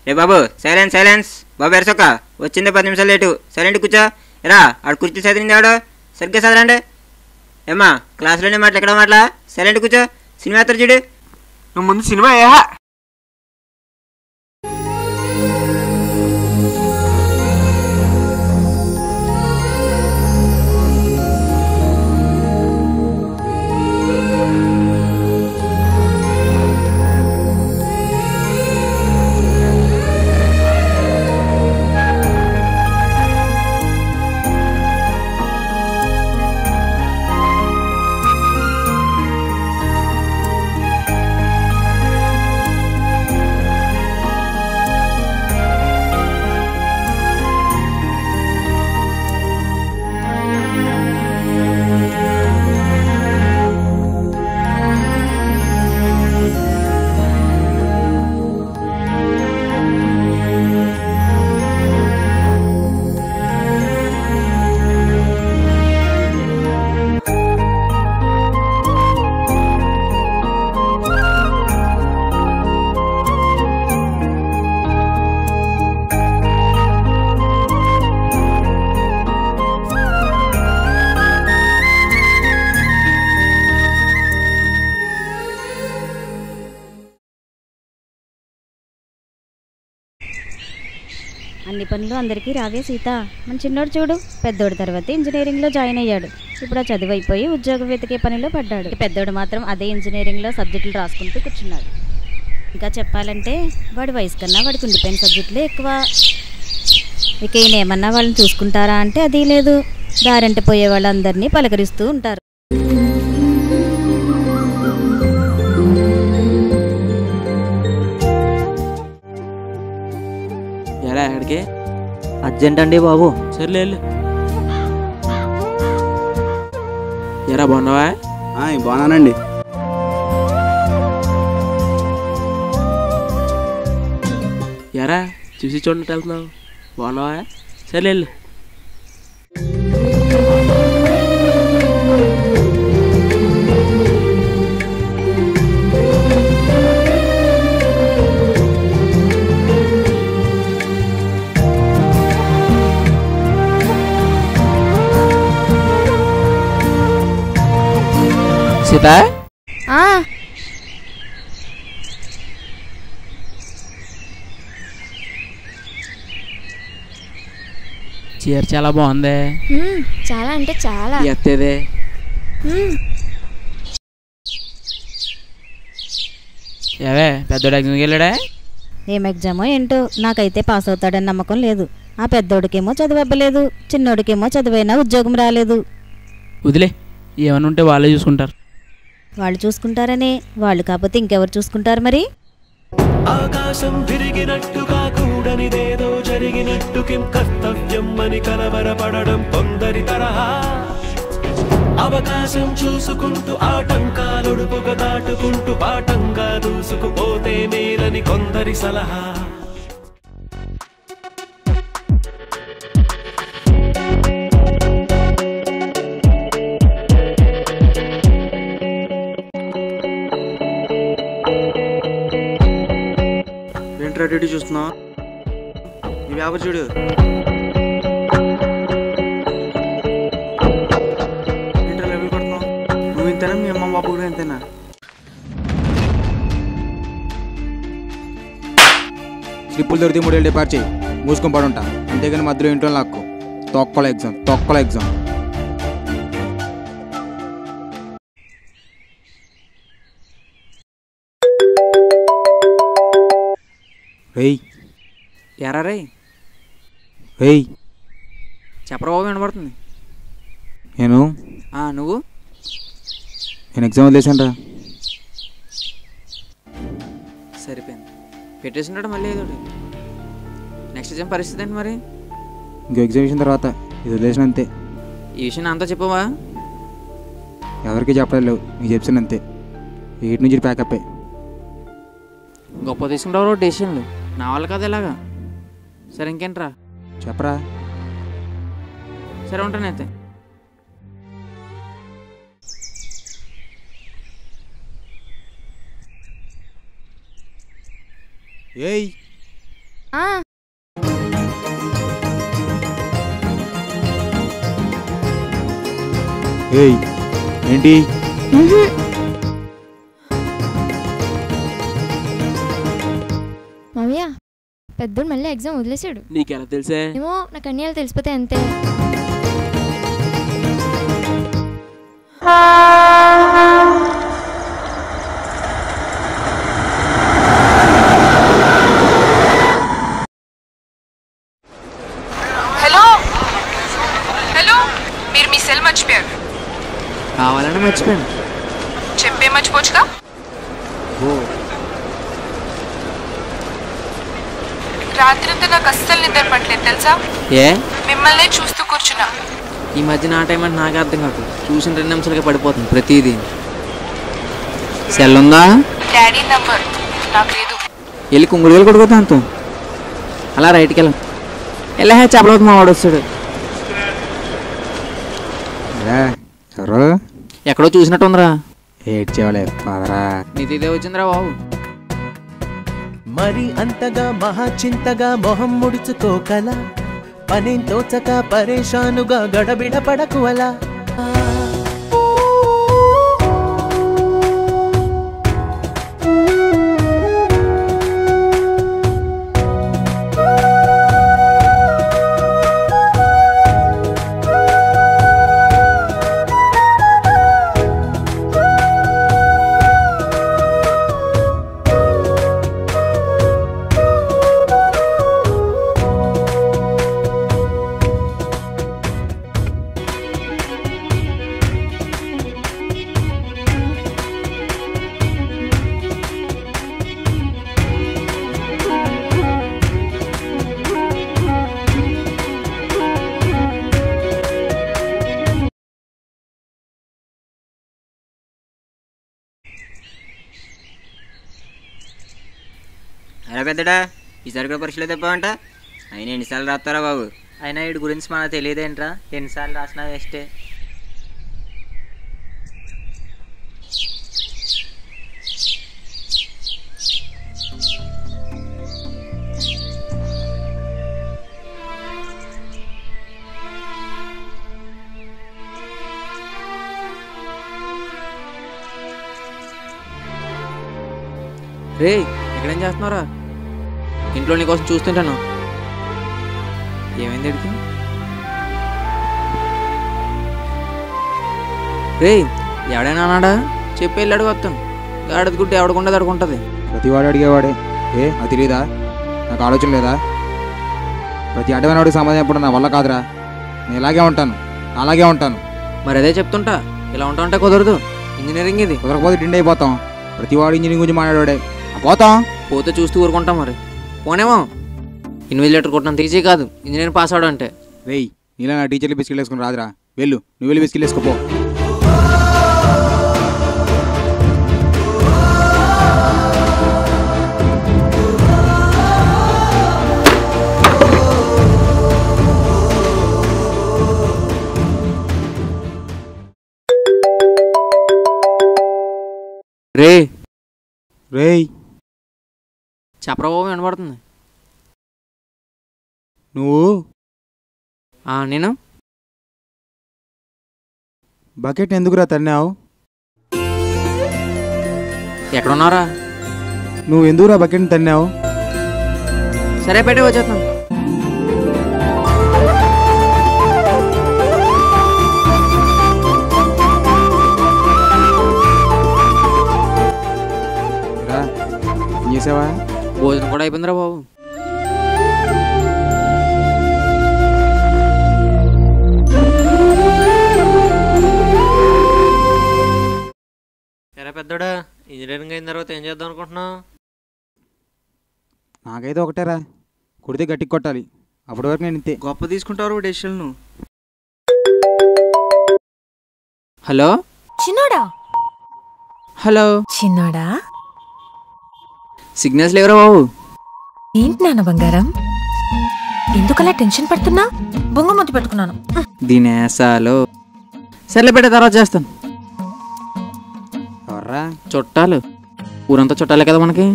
రే బాబు silence silence బాబు ఎరసొక్క వచ్చిందే 10 నిమిషాలు late silent కూర్చో రా ఆడు కుర్చీ చదివింది ఆడు సరిగ్గా చదరండి ఏమ్మా క్లాసులోనే ఎక్కడ మాట్లా సైలెంట్ కూర్చో సినిమా ఎత్తారు చూడు నువ్వు ముందు సినిమా ఏ అన్ని పనులు అందరికీ రావే సీత. మన చిన్నోడు చూడు, పెద్దోడు తర్వాత ఇంజనీరింగ్లో జాయిన్ అయ్యాడు. ఇప్పుడు ఆ చదువు అయిపోయి ఉద్యోగం వెతికే పనిలో పడ్డాడు. పెద్దోడు మాత్రం అదే ఇంజనీరింగ్లో సబ్జెక్టులు రాసుకుంటూ కూర్చున్నాడు. ఇంకా చెప్పాలంటే వాడి వయసు కన్నా వాడికి ఉండిపోయిన సబ్జెక్టులే ఎక్కువ. ఇక ఈయన ఏమన్నా వాళ్ళని చూసుకుంటారా అంటే అది లేదు. దారంటే పోయే వాళ్ళందరినీ పలకరిస్తూ ఉంటారు. ఎక్కడికి అర్జెంట్ అండి బాబు. సర్లే ఎరా బాగున్నావా? బాగున్నానండి. ఎరా చూసి చూడటం వెళ్తున్నావు, బాగున్నావా? సర్లే సీత. చీర చాలా బాగుంది. చాలా అంటే చాలా. ఎత్తేదే ఏవే పెద్దోడు ఎగ్జామ్కి వెళ్ళాడా? ఏం ఎగ్జామో ఏంటో, నాకైతే పాస్ అవుతాడని నమ్మకం లేదు. ఆ పెద్దోడికేమో చదువు అవ్వలేదు, చిన్నోడికేమో చదువైనా ఉద్యోగం రాలేదు. వదిలే, ఏమైనా ఉంటే వాళ్ళే చూసుకుంటారు. వాళ్ళు చూసుకుంటారనే, వాళ్ళు కాకపోతే ఇంకెవరు చూసుకుంటారు మరి? ఆకాశం తిరిగినట్టుగా కూడనిదేదో జరిగినట్టు కిం కర్తవ్యం అని కలవరపడడం కొందరి తరహా. అవకాశం చూసుకుంటూ ఆటంకాలొడుపుగా దాటుకుంటూ పాఠంగా దూసుకుపోతే మేలని కొందరి సలహా. రెడీ చూస్తున్నా ఈ వ్యాపార చూడు. ఏంట్రా లెవెల్ కొడుతున్నావు? నువ్వు ఇంతేనా, మీ అమ్మ బాబు కూడా ఇంతేనా? స్లిప్పులు దొరికితే 3 ఏళ్ళు డిపార్ట్ చేయి, మూసుకొని పడుంటా. అంతేగాని మధ్యలో ఇంట్లో లాక్కు. తొక్కల ఎగ్జామ్. రేయ్ ఎరా రే రేయ్ చెప్పరా బాబు, వినపడుతుంది. నువ్వు నేను ఎగ్జామ్ వదిలేసాను రా. సరిపోయింది, పెట్టేసినాడు మళ్ళీ ఏదో. నెక్స్ట్ ఎగ్జామ్ పరిస్థితి ఏంటి మరి? ఇంకో ఎగ్జామినేషన్ తర్వాత ఇది వదిలేసిన అంతే. ఈ విషయం అంతా చెప్పవా? ఎవరికి చెప్పలేదు, నీకు చెప్తాను అంతే. 8 నుంచి ప్యాకప్. గొప్ప తీసుకుంటావు డెసిషన్లు, నా వాళ్ళు కదా ఇలాగా. సరే ఇంకేంట్రా చెప్పరా. సరే ఉంటానైతే. ఏయ్ ఏయ్ ఏంటి మామయ్య పెద్దోడు మళ్ళీ ఎగ్జామ్ వదిలేసాడు. నీకెలా తెలుసే? ఏమో నాకు అన్ని తెలిసిపోతే అంతే. హలో హలో, మీరు మీ సెల్ మర్చిపోయారు. కావాలని మర్చిపోయాను. చెప్పే మర్చిపోవచ్చుగా. రాత్రంతా నాకు అస్సలు నిద్ర పట్టలేదు తెలుసా. ఏ మిమ్మల్నే చూస్తూ కూర్చున్నా. ఈ మధ్య నా టైం అంటే నాకే అర్థం కాదు. చూసిన 2 నిమిషాలకే పడిపోతుంది ప్రతిదీ. సెల్ ఉందా? డాడీ నంబర్ నాకు లేదు. వెళ్ళి కుంగుడుగలు కొడుకుతా అంత అలా రైట్కి వెళ్ళాం. ఎలా చెప్పలేదు మా వాడు వస్తాడు. ఎక్కడో చూసినట్టు ఉందిరా. ఏడ్చేవాలే బాదరా. నీది ఇదే వచ్చిందిరా బాబు. మరి అంతగా మహాచింతగా మొహం ముడుచుకోకల, పనేం తోచక పరేషానుగా గడబిడ పడకు అలా. అరే పెద్దడా, ఈసారి కూడా పరీక్షలు తెప్పావంట. అయినా ఎన్నిసార్లు రాస్తారా బాబు? అయినా వీడి గురించి మనకు తెలియదేంట్రా, ఎన్నిసార్లు రాసినా వేస్టే. రే ఎక్కడేం చేస్తున్నారా? ఇంట్లో నీకోసం చూస్తుంటాను. ఏమైంది ఇడికి? రే ఎవడైనా అన్నాడా? చెప్పి వెళ్ళి అడుగు వస్తాను. గాడిద గుడ్డి ఎవడకుండా అడుగుంటుంది. ప్రతివాడు అడిగేవాడే. అది తెలియదా? నాకు ఆలోచన లేదా? ప్రతి అడ్డమైన వాడికి సమాధానం చెప్పడం నా వల్ల కాదురా. నేను ఇలాగే ఉంటాను, అలాగే ఉంటాను. మరి అదే చెప్తుంటా. ఇలా ఉంటా ఉంటే కుదరదు. ఇంజనీరింగ్ ఇది. కుదరకపోతే టిండి అయిపోతాం. ప్రతివాడు ఇంజనీరింగ్ గురించి మాట్లాడాడే. పోతాం. పోతే చూస్తూ ఊరుకుంటాం. మరి పోనేమో. ఇన్విజిలేటర్ కొట్టినంత ఈజీ కాదు ఇంజనీరింగ్ పాస్ అవడం అంటే. వెయ్యి నీలా నా టీచర్లు బిస్కెట్ వేసుకుని రాదురా. వెళ్ళు, నువ్వు వెళ్ళి బిస్కెట్ వేసుకోపో. రే రేయ్ చెప్పరా బాబు, వినపడుతుంది. నువ్వు నేను బకెట్ ఎందుకురా తన్నావు? ఎక్కడున్నారా? నువ్వు ఎందుకురా బకెట్ని తన్నావు? సరే పెట్టే వచ్చేస్తాను. ఏం చేసావా? భోజనం కూడా అయిపోయిందిరా బాబు. ఎరా పెద్దోడా, ఇంజనీరింగ్ అయిన తర్వాత ఏం చేద్దాం అనుకుంటున్నావు? నాకైతే ఒకటేరా, కొడితే గట్టికి కొట్టాలి. అప్పటి వరకు నేను ఇంతే. గొప్ప తీసుకుంటారు డెసిషన్ నువ్వు. హలో చిన్నోడా. హలో చిన్నోడా, సిగ్నల్స్ లేవరా బాబు. ఏంటి నాన్న బంగారం, ఎందుకలా టెన్షన్ పడుతున్నా? బొంగ ముద్దు పెట్టుకున్నాను. దినేసాలు. సర్లే పెట్టే తర్వాత చేస్తాను. ఎవర్రా? చుట్టాలు. ఊరంతా చుట్టాలే కదా మనకి.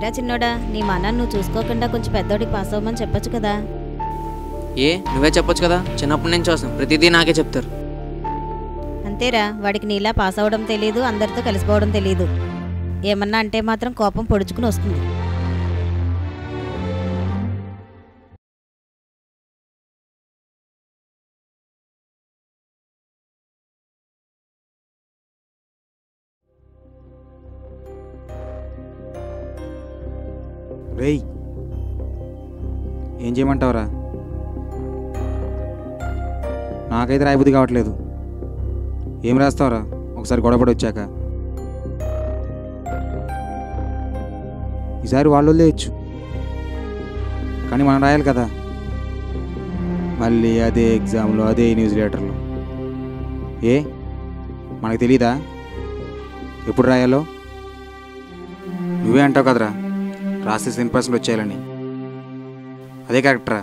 ఏరా చిన్నోడా, నీ మనాన్ని నువ్వు చూసుకోకుండా కొంచెం పెద్దోడికి పాస్ అవ్వమని చెప్పొచ్చు కదా. నువ్వే చెప్పొచ్చు కదా, చిన్నప్పటి నుంచి చూస్తాం ప్రతిదీ నాకే చెప్తారు. అంతేరా, వాడికి నీలా పాస్ అవ్వడం తెలీదు, అందరితో కలిసిపోవడం తెలీదు. ఏమన్నా అంటే మాత్రం కోపం పొడుచుకుని వస్తుంది. రేయ్, ఏం చేయమంటావురా? నాకైతే రాయబుద్ధి కావట్లేదు. ఏం రాస్తావురా ఒకసారి గొడవపడి వచ్చాక? ఈసారి వాళ్ళు వదిలేయచ్చు, కానీ మనం రాయాలి కదా. మళ్ళీ అదే ఎగ్జామ్లో అదే న్యూస్ లెటర్లు. మనకు తెలీదా ఎప్పుడు రాయాలో? నువ్వే అంటావు కదరా రాస్తే 100% వచ్చేయాలని. అదే కరెక్టరా?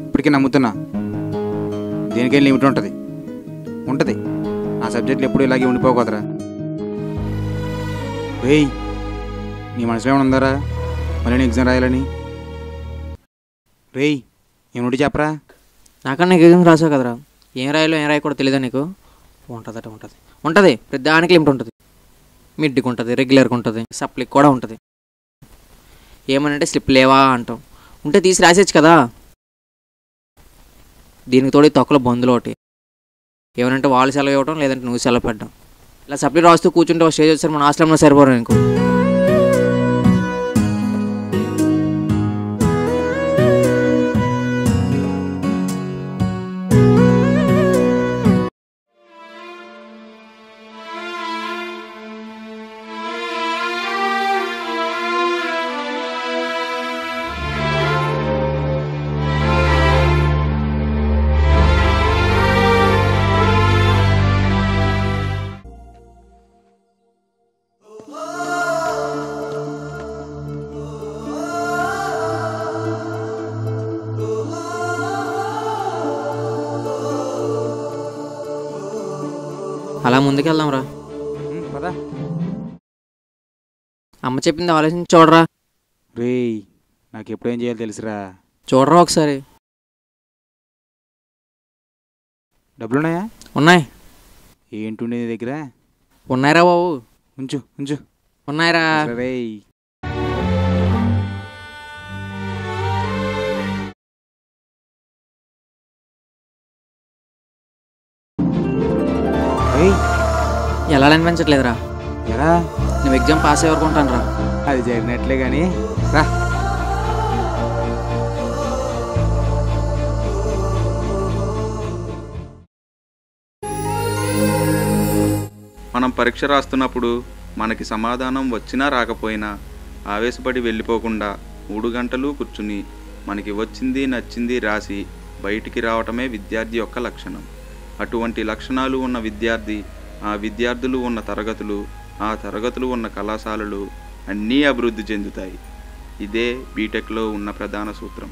ఇప్పటికీ నమ్ముతున్నా, దేనికేం లిమిట్ ఉంటుంది. ఆ సబ్జెక్టులు ఎప్పుడు ఇలాగే ఉండిపోకదరా. రేయ్, నీ మనసులో ఏమైనా ఉందారా మళ్ళీ నేను ఎగ్జామ్ రాయాలని? రేయ్, ఏమిటి చెప్పరా? నాకన్నా నీకు ఎగ్జామ్ రాసావు కదరా, ఏం రాయాలో ఏం రాయకూడదు తెలీదా నీకు? ఉంటుంది ప్రతి దానికి లిమిట్ ఉంటుంది. మిడ్కి ఉంటుంది, రెగ్యులర్గా ఉంటుంది, సప్లిక్ కూడా ఉంటుంది. ఏమనంటే స్లిప్ లేవా అంటాం, ఉంటే తీసి రాసేచ్చు కదా. దీనికి తోడి తొక్కలో బందులు ఒకటి, ఏమనంటే వాళ్ళు సెలవు ఇవ్వడం, లేదంటే నువ్వు సెలవు పెట్టడం. ఇలా సప్లీ రాస్తూ కూర్చుంటే ఒక స్టేజ్ వచ్చారు మన హాస్టల్లో సరిపోరు ఇంకో. అలా ముందుకెళ్దాం రా. పదా. అమ్మ చెప్పింది ఆలోచించి చూడరా. రేయ్, నాకు ఎప్పుడేం చేయాలో తెలుసురా. చూడరా ఒకసారి. డబ్బులున్నాయా? ఉన్నాయి. ఏంటుండే నీ దగ్గర? ఉన్నాయిరా బాబు. ఉంచు. ఉన్నాయిరా. రేయ్, ఎలా అనిపించట్లేదురా? ఎరా, నువ్వు ఎగ్జామ్ పాస్ అయ్యే వరకు ఉంటాను రా. అది జరిగినట్లే కానీ రా. మనం పరీక్ష రాస్తున్నప్పుడు మనకి సమాధానం వచ్చినా రాకపోయినా ఆవేశపడి వెళ్ళిపోకుండా 3 గంటలు కూర్చుని మనకి వచ్చింది నచ్చింది రాసి బయటికి రావటమే విద్యార్థి యొక్క లక్షణం. అటువంటి లక్షణాలు ఉన్న విద్యార్థి, ఆ విద్యార్థులు ఉన్న తరగతులు, ఆ తరగతులు ఉన్న కళాశాలలు అన్నీ అభివృద్ధి చెందుతాయి. ఇదే బీటెక్లో ఉన్న ప్రధాన సూత్రం.